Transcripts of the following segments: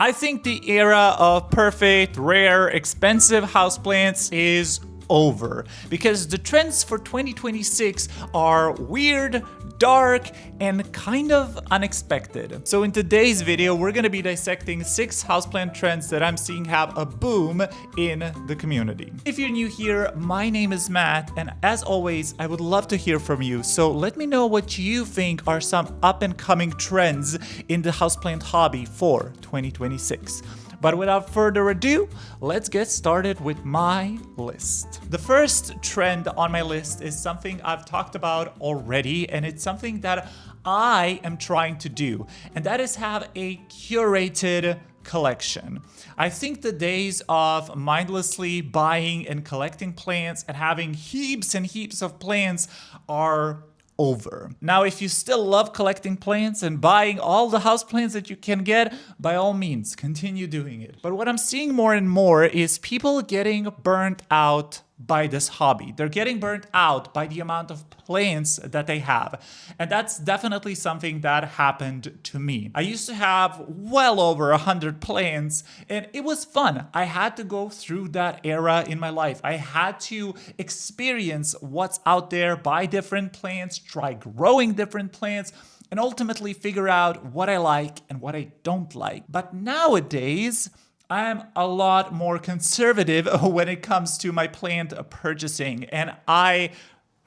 I think the era of perfect, rare, expensive houseplants is over because the trends for 2026 are weird, dark, and kind of unexpected. So in today's video, we're gonna be dissecting 6 houseplant trends that I'm seeing have a boom in the community. If you're new here, my name is Matt, and as always, I would love to hear from you. So let me know what you think are some up and coming trends in the houseplant hobby for 2026. But without further ado, let's get started with my list. The first trend on my list is something I've talked about already, and it's something that I am trying to do, and that is have a curated collection. I think the days of mindlessly buying and collecting plants and having heaps and heaps of plants are over. Now, if you still love collecting plants and buying all the house plants that you can get, by all means, continue doing it. But what I'm seeing more and more is people getting burnt out by this hobby. They're getting burnt out by the amount of plants that they have. And that's definitely something that happened to me. I used to have well over 100 plants, and it was fun. I had to go through that era in my life. I had to experience what's out there, buy different plants, try growing different plants, and ultimately figure out what I like and what I don't like. But nowadays, I'm a lot more conservative when it comes to my plant purchasing, and I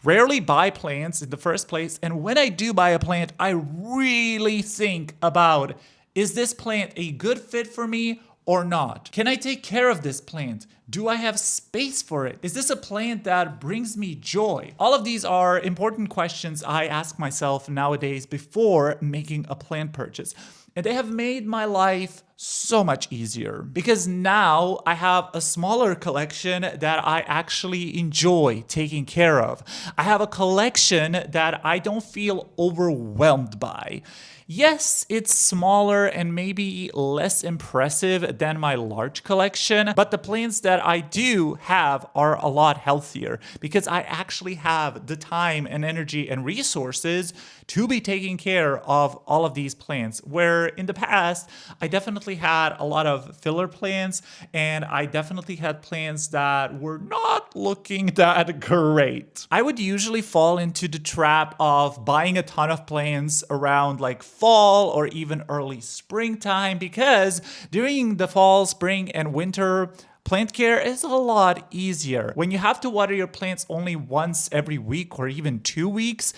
rarely buy plants in the first place. And when I do buy a plant, I really think about, is this plant a good fit for me or not? Can I take care of this plant? Do I have space for it? Is this a plant that brings me joy? All of these are important questions I ask myself nowadays before making a plant purchase. And they have made my life so much easier because now I have a smaller collection that I actually enjoy taking care of. I have a collection that I don't feel overwhelmed by. Yes, it's smaller and maybe less impressive than my large collection, but the plants that I do have are a lot healthier because I actually have the time and energy and resources to be taking care of all of these plants. Where in the past, I definitely had a lot of filler plants, and I definitely had plants that were not looking that great. I would usually fall into the trap of buying a ton of plants around like fall or even early springtime, because during the fall, spring, and winter, plant care is a lot easier. When you have to water your plants only once every week or even 2 weeks,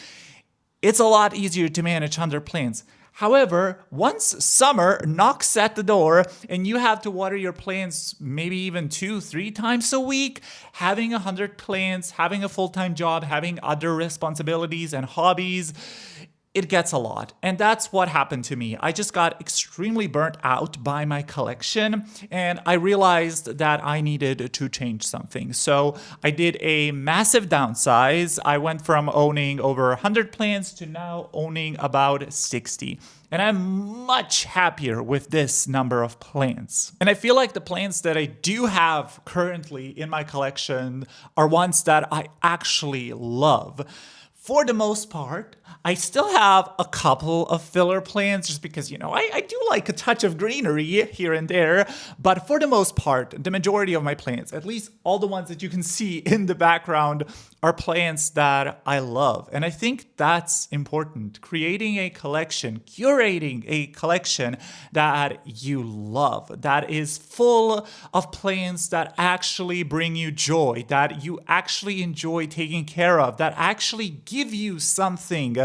it's a lot easier to manage 100 plants. However, once summer knocks at the door and you have to water your plants maybe even 2-3 times a week, having 100 plants, having a full-time job, having other responsibilities and hobbies, it gets a lot. And that's what happened to me. I just got extremely burnt out by my collection, and I realized that I needed to change something. So I did a massive downsize. I went from owning over 100 plants to now owning about 60. And I'm much happier with this number of plants. And I feel like the plants that I do have currently in my collection are ones that I actually love. For the most part, I still have a couple of filler plants just because, I do like a touch of greenery here and there. But for the most part, the majority of my plants, at least all the ones that you can see in the background, are plants that I love. And I think that's important. Creating a collection, curating a collection that you love, that is full of plants that actually bring you joy, that you actually enjoy taking care of, that actually give you something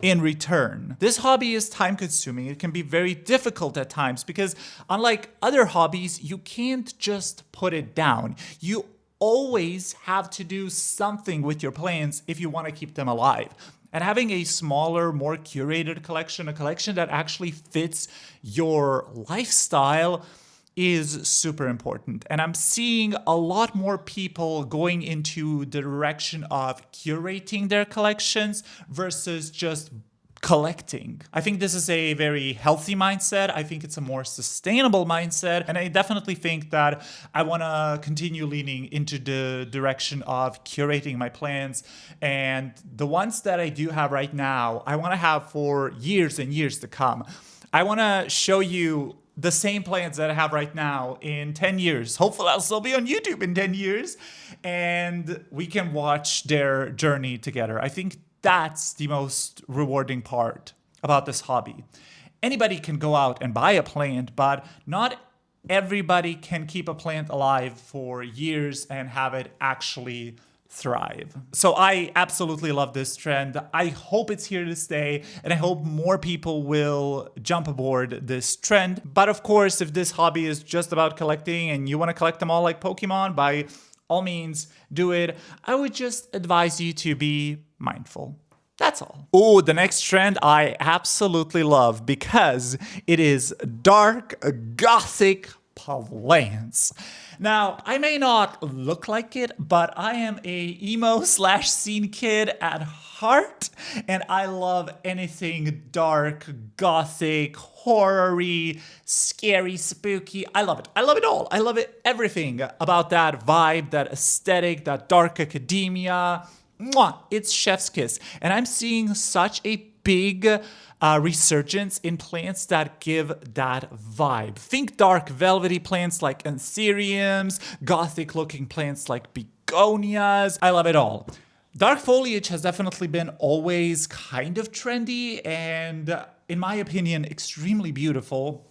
in return. This hobby is time consuming. It can be very difficult at times because unlike other hobbies, you can't just put it down. You always have to do something with your plants if you want to keep them alive. And having a smaller, more curated collection, a collection that actually fits your lifestyle, is super important. And I'm seeing a lot more people going into the direction of curating their collections versus just collecting. I think this is a very healthy mindset. I think it's a more sustainable mindset. And I definitely think that I want to continue leaning into the direction of curating my plants. And the ones that I do have right now, I want to have for years and years to come. I want to show you the same plants that I have right now in 10 years. Hopefully, I'll still be on YouTube in 10 years and we can watch their journey together. I think that's the most rewarding part about this hobby. Anybody can go out and buy a plant, but not everybody can keep a plant alive for years and have it actually thrive. So I absolutely love this trend. I hope it's here to stay, and I hope more people will jump aboard this trend. But of course, if this hobby is just about collecting and you want to collect them all like Pokemon, by all means, do it. I would just advise you to be mindful. That's all. Oh, the next trend I absolutely love because it is dark gothic plants. Now, I may not look like it, but I am a emo/scene kid at heart, and I love anything dark, gothic, horror-y, scary, spooky. I love it. I love it all. I love it, everything about that vibe, that aesthetic, that dark academia. Mwah! It's chef's kiss. And I'm seeing such a big resurgence in plants that give that vibe. Think dark velvety plants like anthuriums, gothic looking plants like begonias. I love it all. Dark foliage has definitely been always kind of trendy and, in my opinion, extremely beautiful.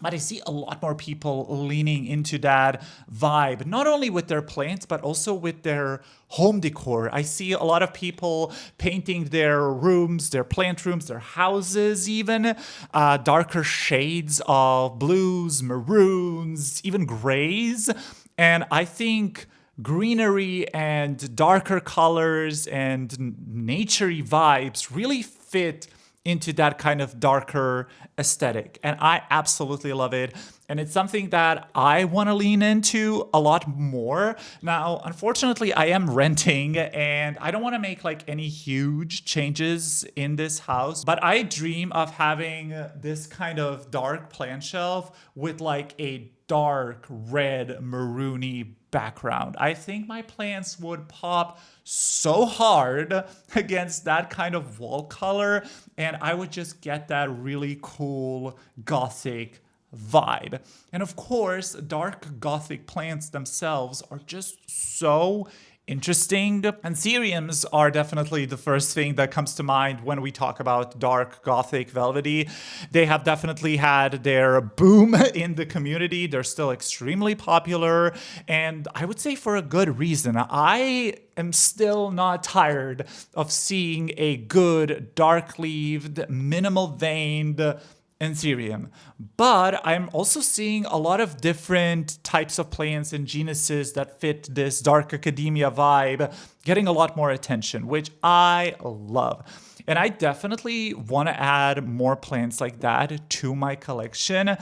But I see a lot more people leaning into that vibe, not only with their plants, but also with their home decor. I see a lot of people painting their rooms, their plant rooms, their houses even, darker shades of blues, maroons, even grays. And I think greenery and darker colors and naturey vibes really fit into that kind of darker aesthetic. And I absolutely love it. And it's something that I want to lean into a lot more. Now, unfortunately, I am renting and I don't want to make like any huge changes in this house, but I dream of having this kind of dark plant shelf with like a dark red maroony background. I think my plants would pop so hard against that kind of wall color, and I would just get that really cool gothic vibe. And of course, dark gothic plants themselves are just so interesting. Anthuriums are definitely the first thing that comes to mind when we talk about dark gothic velvety. They have definitely had their boom in the community. They're still extremely popular, and I would say for a good reason. I am still not tired of seeing a good dark-leaved, minimal-veined anthurium. But I'm also seeing a lot of different types of plants and genuses that fit this dark academia vibe getting a lot more attention, which I love. And I definitely want to add more plants like that to my collection,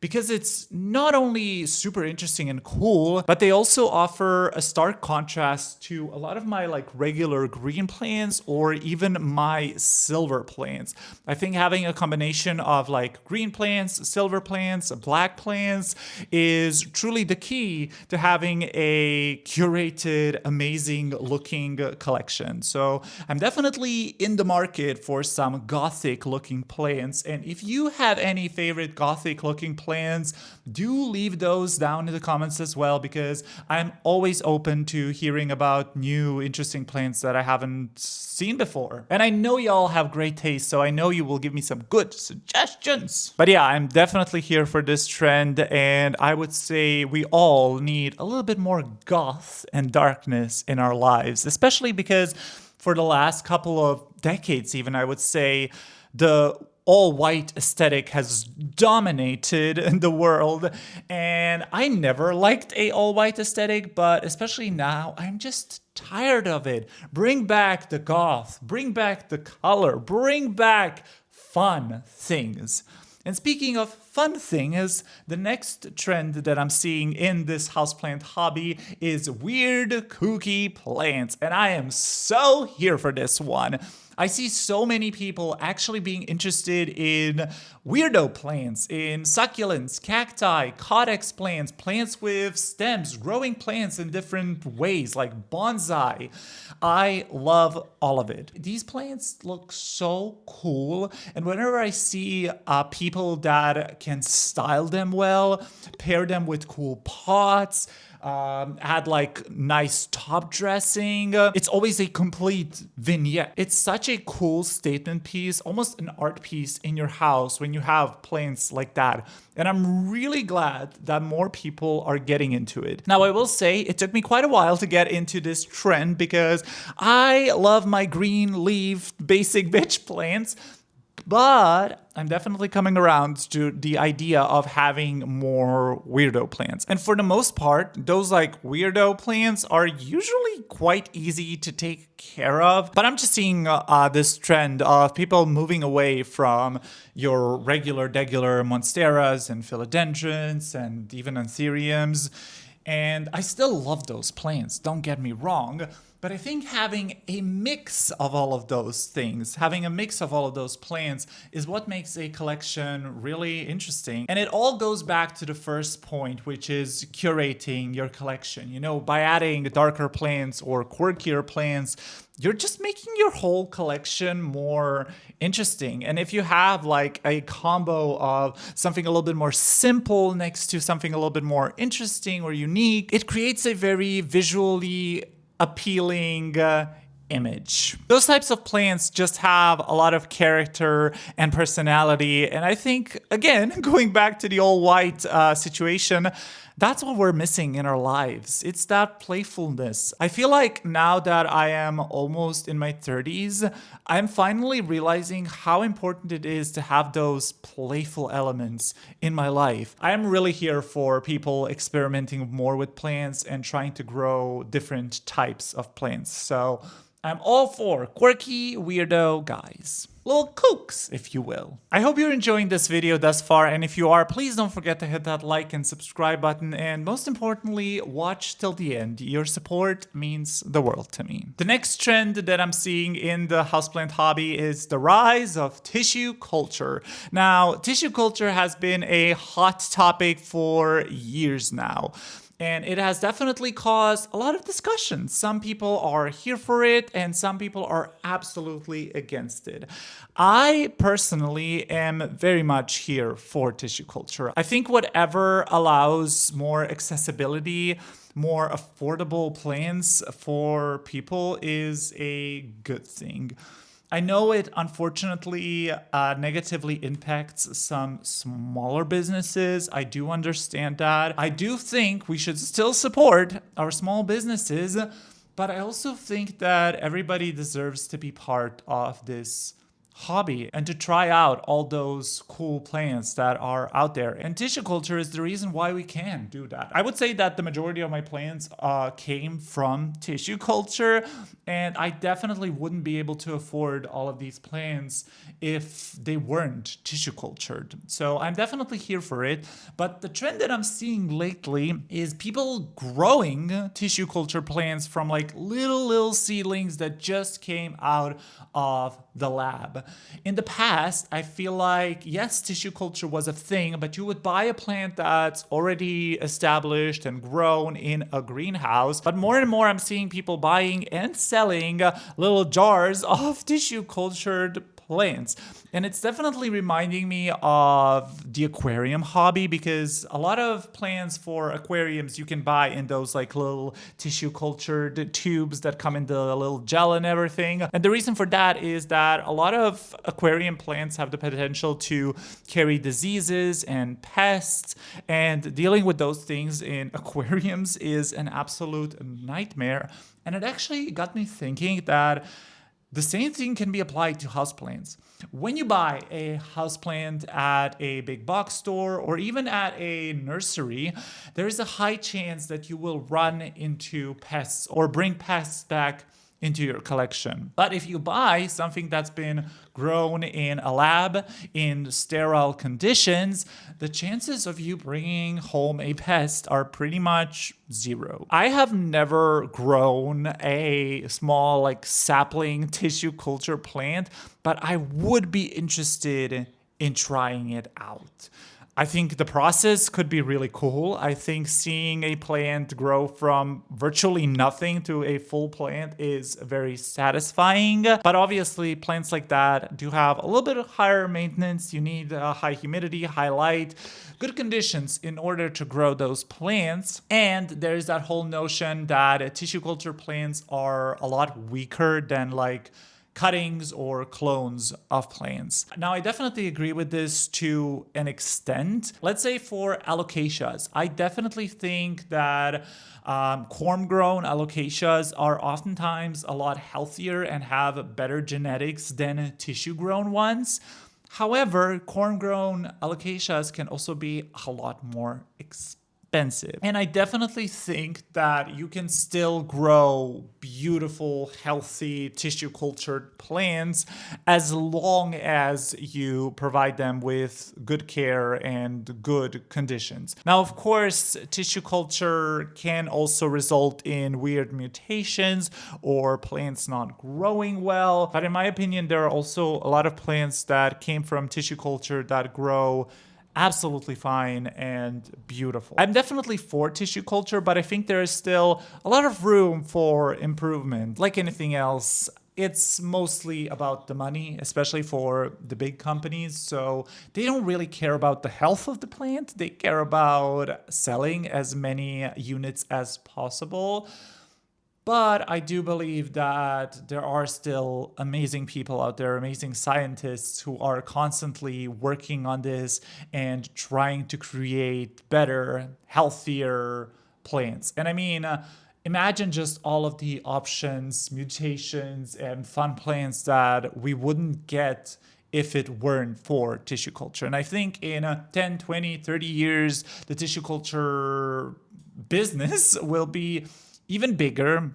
because it's not only super interesting and cool, but they also offer a stark contrast to a lot of my like regular green plants or even my silver plants. I think having a combination of like green plants, silver plants, black plants is truly the key to having a curated, amazing looking collection. So I'm definitely in the market for some gothic looking plants. And if you have any favorite gothic looking plants, do leave those down in the comments as well, because I'm always open to hearing about new interesting plants that I haven't seen before. And I know y'all have great taste, so I know you will give me some good suggestions. But yeah, I'm definitely here for this trend, and I would say we all need a little bit more goth and darkness in our lives, especially because for the last couple of decades even, I would say, the all-white aesthetic has dominated the world, and I never liked a all-white aesthetic, but especially now, I'm just tired of it. Bring back the goth, bring back the color, bring back fun things. And speaking of fun things, the next trend that I'm seeing in this houseplant hobby is weird, kooky plants, and I am so here for this one. I see so many people actually being interested in weirdo plants, in succulents, cacti, codex plants, plants with stems, growing plants in different ways, like bonsai. I love all of it. These plants look so cool, and whenever I see people that can style them well, pair them with cool pots, add like nice top dressing. It's always a complete vignette. It's such a cool statement piece, almost an art piece in your house when you have plants like that. And I'm really glad that more people are getting into it. Now, I will say it took me quite a while to get into this trend because I love my green leaf basic bitch plants. But I'm definitely coming around to the idea of having more weirdo plants. And for the most part, those like weirdo plants are usually quite easy to take care of. But I'm just seeing this trend of people moving away from your regular monsteras and philodendrons and even anthuriums. And I still love those plants, don't get me wrong. But I think having a mix of all of those things, having a mix of all of those plants is what makes a collection really interesting. And it all goes back to the first point, which is curating your collection. You know, by adding darker plants or quirkier plants, you're just making your whole collection more interesting. And if you have like a combo of something a little bit more simple next to something a little bit more interesting or unique, it creates a very visually appealing image. Those types of plants just have a lot of character and personality. And I think, again, going back to the all white situation, that's what we're missing in our lives. It's that playfulness. I feel like now that I am almost in my 30s, I'm finally realizing how important it is to have those playful elements in my life. I am really here for people experimenting more with plants and trying to grow different types of plants. So I'm all for quirky, weirdo guys. Little kooks, if you will. I hope you're enjoying this video thus far, and if you are, please don't forget to hit that like and subscribe button, and most importantly, watch till the end. Your support means the world to me. The next trend that I'm seeing in the houseplant hobby is the rise of tissue culture. Now, tissue culture has been a hot topic for years now. And it has definitely caused a lot of discussion. Some people are here for it, and some people are absolutely against it. I personally am very much here for tissue culture. I think whatever allows more accessibility, more affordable plans for people is a good thing. I know it unfortunately negatively impacts some smaller businesses. I do understand that. I do think we should still support our small businesses, but I also think that everybody deserves to be part of this hobby and to try out all those cool plants that are out there. And tissue culture is the reason why we can do that. I would say that the majority of my plants came from tissue culture, and I definitely wouldn't be able to afford all of these plants if they weren't tissue cultured. So I'm definitely here for it. But the trend that I'm seeing lately is people growing tissue culture plants from like little seedlings that just came out of the lab. In the past, I feel like, yes, tissue culture was a thing, but you would buy a plant that's already established and grown in a greenhouse. But more and more, I'm seeing people buying and selling little jars of tissue cultured plants. And it's definitely reminding me of the aquarium hobby, because a lot of plants for aquariums you can buy in those like little tissue cultured tubes that come in the little gel and everything. And the reason for that is that a lot of aquarium plants have the potential to carry diseases and pests, and dealing with those things in aquariums is an absolute nightmare. And it actually got me thinking that the same thing can be applied to houseplants. When you buy a houseplant at a big box store or even at a nursery, there is a high chance that you will run into pests or bring pests back into your collection. But if you buy something that's been grown in a lab in sterile conditions, the chances of you bringing home a pest are pretty much zero. I have never grown a small like sapling tissue culture plant, but I would be interested in trying it out. I think the process could be really cool. I think seeing a plant grow from virtually nothing to a full plant is very satisfying. But obviously, plants like that do have a little bit of higher maintenance. You need high humidity, high light, good conditions in order to grow those plants. And there's that whole notion that tissue culture plants are a lot weaker than like cuttings or clones of plants. Now, I definitely agree with this to an extent. Let's say for alocasias, I definitely think that corn-grown alocasias are oftentimes a lot healthier and have better genetics than tissue-grown ones. However, corn-grown alocasias can also be a lot more expensive. And I definitely think that you can still grow beautiful, healthy, tissue cultured plants as long as you provide them with good care and good conditions. Now, of course, tissue culture can also result in weird mutations or plants not growing well. But in my opinion, there are also a lot of plants that came from tissue culture that grow absolutely fine and beautiful. I'm definitely for tissue culture, but I think there is still a lot of room for improvement. Like anything else, it's mostly about the money, especially for the big companies. So they don't really care about the health of the plant. They care about selling as many units as possible. But I do believe that there are still amazing people out there, amazing scientists who are constantly working on this and trying to create better, healthier plants. And I mean, imagine just all of the options, mutations, and fun plants that we wouldn't get if it weren't for tissue culture. And I think in 10, 20, 30 years, the tissue culture business will be even bigger.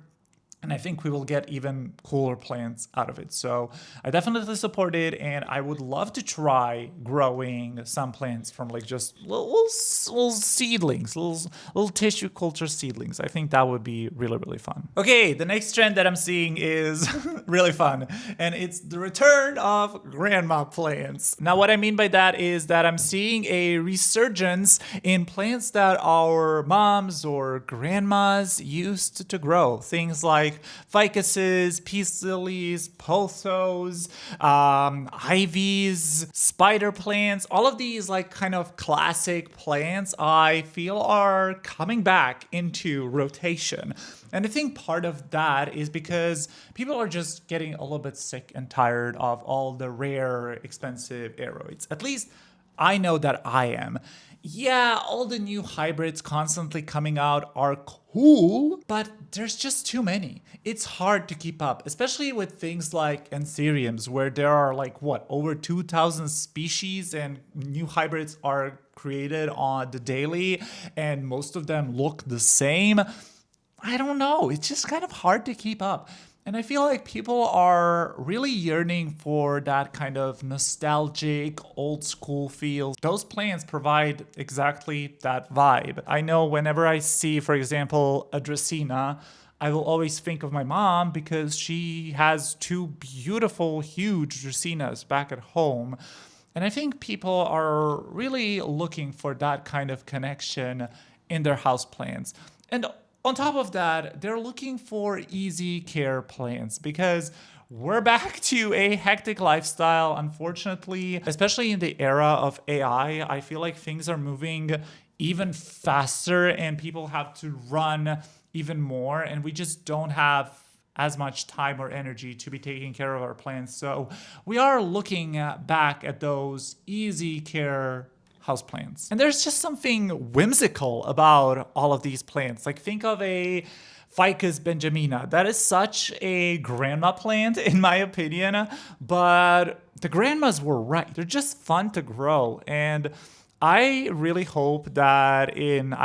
And I think we will get even cooler plants out of it. So I definitely support it. And I would love to try growing some plants from like just little seedlings, little tissue culture seedlings. I think that would be really, really fun. Okay, the next trend that I'm seeing is really fun. And it's the return of grandma plants. Now, what I mean by that is that I'm seeing a resurgence in plants that our moms or grandmas used to grow. Things like ficuses, peace lilies, pothos, ivies, spider plants, all of these like kind of classic plants I feel are coming back into rotation. And I think part of that is because people are just getting a little bit sick and tired of all the rare, expensive aeroids. At least I know that I am. Yeah, all the new hybrids constantly coming out are cool, but there's just too many. It's hard to keep up, especially with things like anthuriums, where there are like, over 2,000 species and new hybrids are created on the daily, and most of them look the same. I don't know. It's just kind of hard to keep up. And I feel like people are really yearning for that kind of nostalgic, old school feel. Those plants provide exactly that vibe. I know whenever I see, for example, a Dracaena, I will always think of my mom because she has two beautiful, huge Dracaenas back at home. And I think people are really looking for that kind of connection in their houseplants. And on top of that, they're looking for easy care plants because we're back to a hectic lifestyle, unfortunately, especially in the era of AI. I feel like things are moving even faster and people have to run even more, and we just don't have as much time or energy to be taking care of our plants. So we are looking back at those easy care houseplants. And there's just something whimsical about all of these plants. Like think of a Ficus benjamina. That is such a grandma plant in my opinion, but the grandmas were right. They're just fun to grow. And I really hope that in,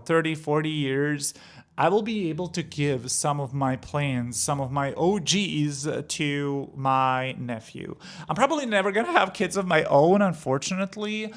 30, 40 years, I will be able to give some of my plants, some of my OGs to my nephew. I'm probably never gonna have kids of my own, unfortunately.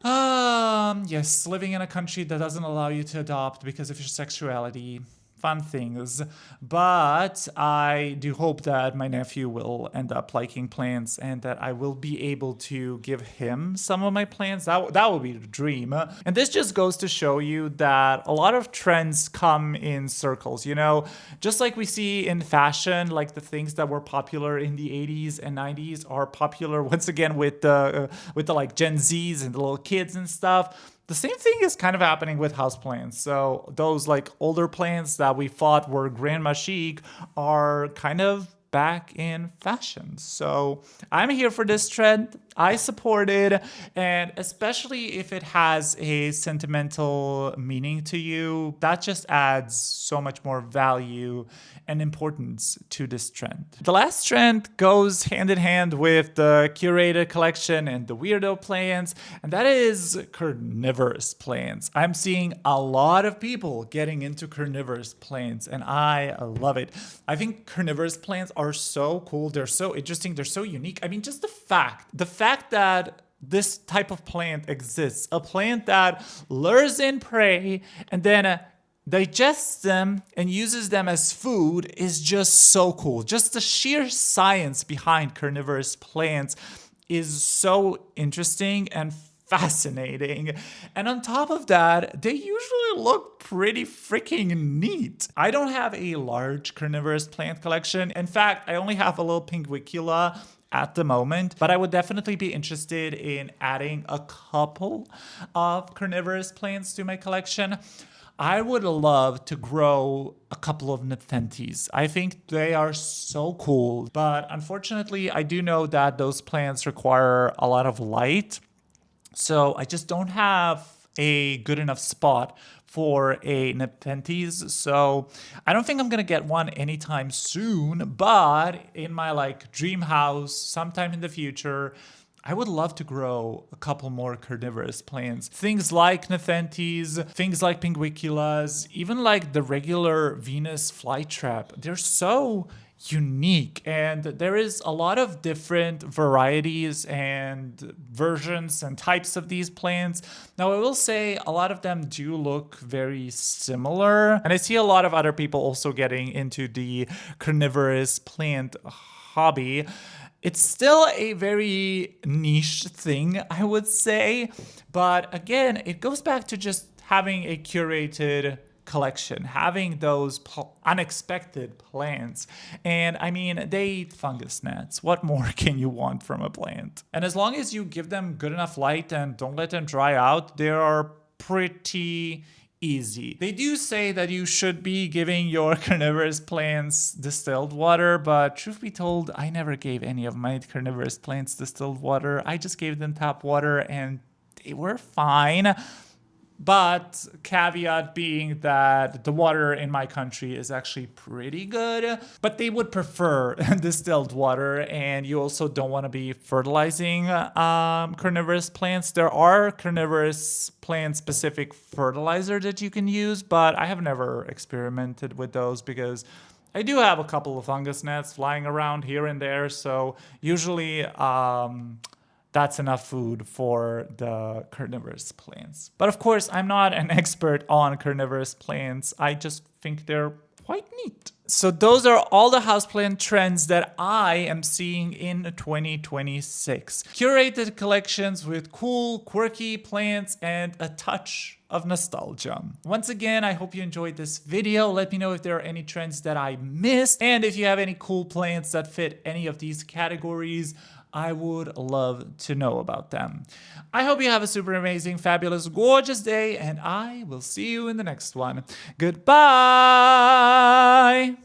Yes, living in a country that doesn't allow you to adopt because of your sexuality. Fun things. But I do hope that my nephew will end up liking plants and that I will be able to give him some of my plants. That would be the dream. And this just goes to show you that a lot of trends come in circles, you know? Just like we see in fashion, like the things that were popular in the 80s and 90s are popular once again with the like Gen Zs and the little kids and stuff. The same thing is kind of happening with houseplants. So those like older plants that we thought were grandma chic are kind of back in fashion. So I'm here for this trend. I support it, and especially if it has a sentimental meaning to you, that just adds so much more value and importance to this trend. The last trend goes hand in hand with the curated collection and the weirdo plants, and that is carnivorous plants. I'm seeing a lot of people getting into carnivorous plants, and I love it. I think carnivorous plants are so cool. They're so interesting. They're so unique. I mean, just the fact that this type of plant exists, a plant that lures in prey and then digests them and uses them as food, is just so cool. Just the sheer science behind carnivorous plants is so interesting and fascinating. And on top of that, they usually look pretty freaking neat. I don't have a large carnivorous plant collection. In fact, I only have a little pinguicula at the moment, but I would definitely be interested in adding a couple of carnivorous plants to my collection. I would love to grow a couple of nepenthes. I think they are so cool, but unfortunately, I do know that those plants require a lot of light. So I just don't have a good enough spot for a nepenthes. So I don't think I'm gonna get one anytime soon, but in my like dream house sometime in the future, I would love to grow a couple more carnivorous plants. Things like nepenthes, things like pinguiculas, even like the regular Venus flytrap. They're so unique, and there is a lot of different varieties and versions and types of these plants. Now, I will say a lot of them do look very similar, and I see a lot of other people also getting into the carnivorous plant hobby. It's still a very niche thing, I would say, but again, it goes back to just having a curated collection, having those unexpected plants. And I mean, they eat fungus gnats. What more can you want from a plant? And as long as you give them good enough light and don't let them dry out, they are pretty easy. They do say that you should be giving your carnivorous plants distilled water, but truth be told, I never gave any of my carnivorous plants distilled water. I just gave them tap water and they were fine. But caveat being that the water in my country is actually pretty good, but they would prefer distilled water, and you also don't want to be fertilizing carnivorous plants. There are carnivorous plant-specific fertilizer that you can use, but I have never experimented with those because I do have a couple of fungus gnats flying around here and there, so usually that's enough food for the carnivorous plants. But of course, I'm not an expert on carnivorous plants. I just think they're quite neat. So those are all the houseplant trends that I am seeing in 2026. Curated collections with cool, quirky plants and a touch of nostalgia. Once again, I hope you enjoyed this video. Let me know if there are any trends that I missed, and if you have any cool plants that fit any of these categories. I would love to know about them. I hope you have a super amazing, fabulous, gorgeous day, and I will see you in the next one. Goodbye!